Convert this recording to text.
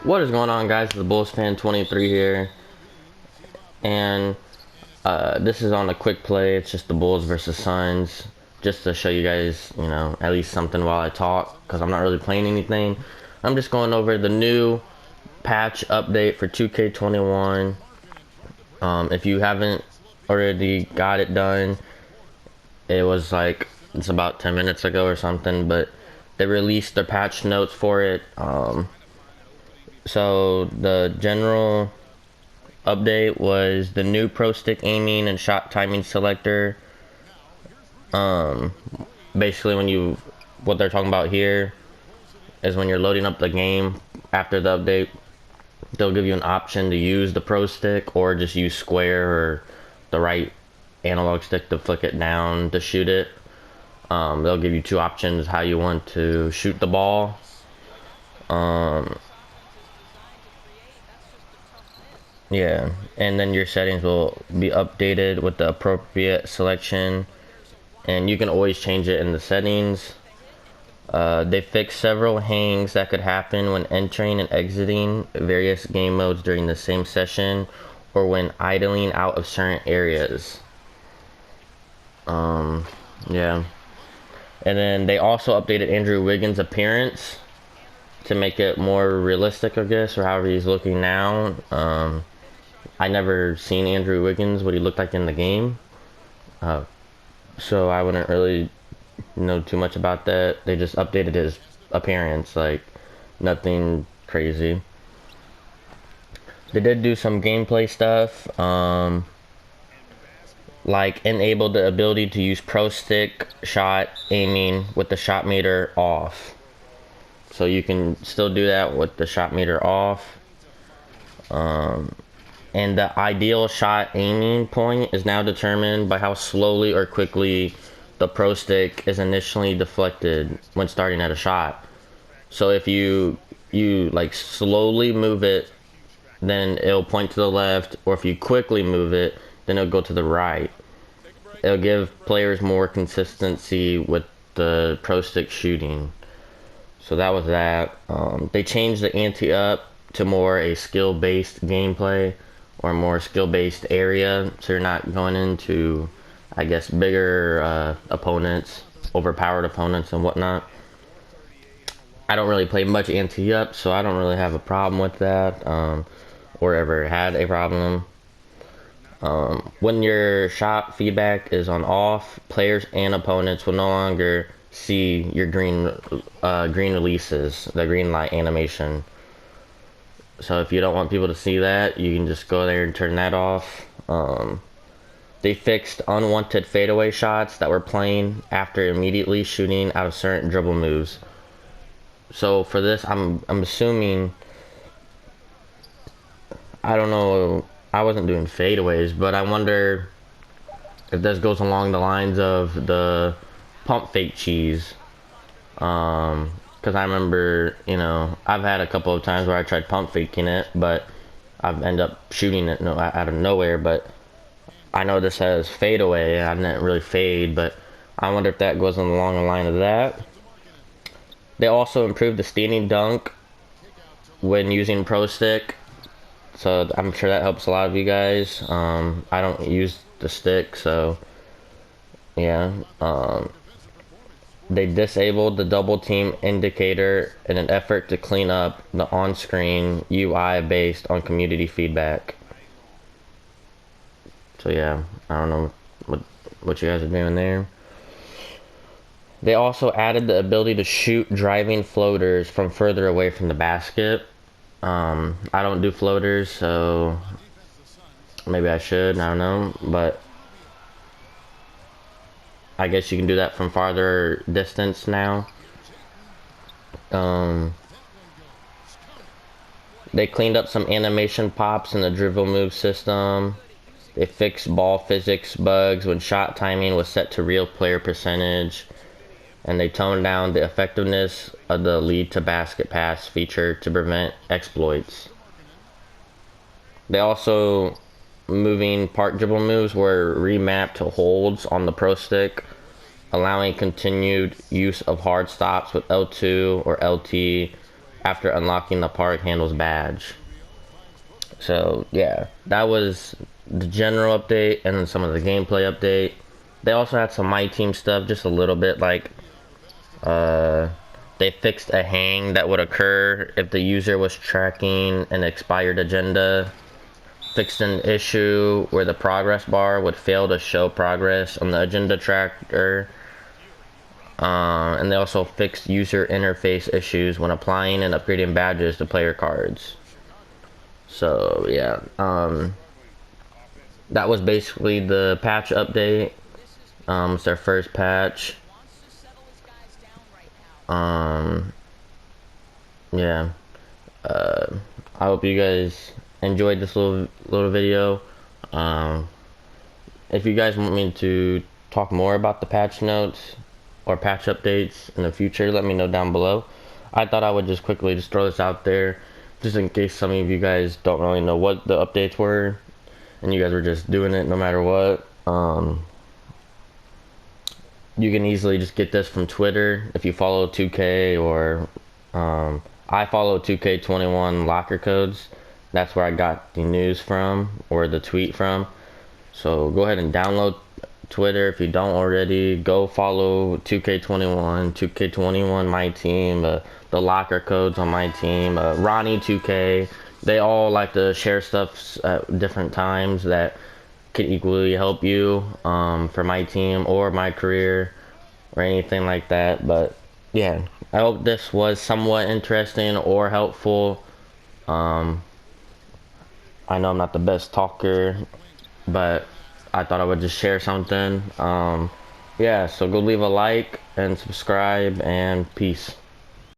What is going on, guys? The Bulls fan 23 here, and this is on a quick play. It's just the Bulls versus Suns, just to show you guys, at least something while I talk, because I'm not really playing anything. I'm just going over the new patch update for 2K21. If you haven't already got it done, it's about 10 minutes ago or something, but they released the patch notes for it. So the general update was the new pro stick aiming and shot timing selector. Um, Basically, what they're talking about here is when you're loading up the game after the update, they'll give you an option to use the pro stick or just use square or the right analog stick to flick it down to shoot it. They'll give you two options how you want to shoot the ball. Yeah, and then your settings will be updated with the appropriate selection, and you can always change it in the settings. They fixed several hangs that could happen when entering and exiting various game modes during the same session or when idling out of certain areas. Yeah. And then they also updated Andrew Wiggins' appearance to make it more realistic, I guess, or however he's looking now. I never seen Andrew Wiggins, what he looked like in the game. So I wouldn't really know too much about that. They just updated his appearance, like nothing crazy. They did do some gameplay stuff, like enabled the ability to use pro stick shot aiming with the shot meter off. So you can still do that with the shot meter off. And the ideal shot aiming point is now determined by how slowly or quickly the pro stick is initially deflected when starting at a shot. So if you like slowly move it, then it'll point to the left, or if you quickly move it, then it'll go to the right. It'll give players more consistency with the pro stick shooting. So that was that. They changed the ante up to more a skill-based gameplay or more skill-based area, so you're not going into, I guess, bigger opponents, overpowered opponents and whatnot. I don't really play much ante up, so I don't really have a problem with that, or ever had a problem. When your shot feedback is on off, players and opponents will no longer see your green releases, the green light animation. So if you don't want people to see that, you can just go there and turn that off. They fixed unwanted fadeaway shots that were playing after immediately shooting out of certain dribble moves. So for this, I'm assuming, I don't know, I wasn't doing fadeaways, but I wonder if this goes along the lines of the pump fake cheese. Because I remember, I've had a couple of times where I tried pump faking it, but I've ended up shooting it out of nowhere. But I know this says fade away. I didn't really fade, but I wonder if that goes along the line of that. They also improved the standing dunk when using Pro Stick, so I'm sure that helps a lot of you guys. I don't use the stick, so yeah. They disabled the double team indicator in an effort to clean up the on-screen UI based on community feedback. So yeah, I don't know what you guys are doing there. They also added the ability to shoot driving floaters from further away from the basket. I don't do floaters, so maybe I should, I don't know, but I guess you can do that from farther distance now. They cleaned up some animation pops in the dribble move system. They fixed ball physics bugs when shot timing was set to real player percentage. And they toned down the effectiveness of the lead to basket pass feature to prevent exploits. They also moving part dribble moves were remapped to holds on the pro stick, allowing continued use of hard stops with L2 or LT after unlocking the park handles badge. So yeah, that was the general update and then some of the gameplay update. They also had some Myteam stuff, just a little bit, like they fixed a hang that would occur if the user was tracking an expired agenda. Fixed an issue where the progress bar would fail to show progress on the agenda tracker. And they also fixed user interface issues when applying and upgrading badges to player cards. So yeah, that was basically the patch update. It's their first patch. Yeah. I hope you guys enjoyed this little video. If you guys want me to talk more about the patch notes or patch updates in the future, let me know down below. I thought I would just quickly just throw this out there, just in case some of you guys don't really know what the updates were, and you guys were just doing it no matter what. You can easily just get this from Twitter if you follow 2K, or I follow 2K21 locker codes. That's where I got the news from, or the tweet from. So go ahead and download Twitter if you don't already. Go follow 2K21, 2K21 my team, the locker codes on my team, Ronnie 2K. They all like to share stuff at different times that could equally help you for my team or my career or anything like that. But yeah, I hope this was somewhat interesting or helpful. I know I'm not the best talker, but I thought I would just share something. Yeah, so go leave a like and subscribe, and peace.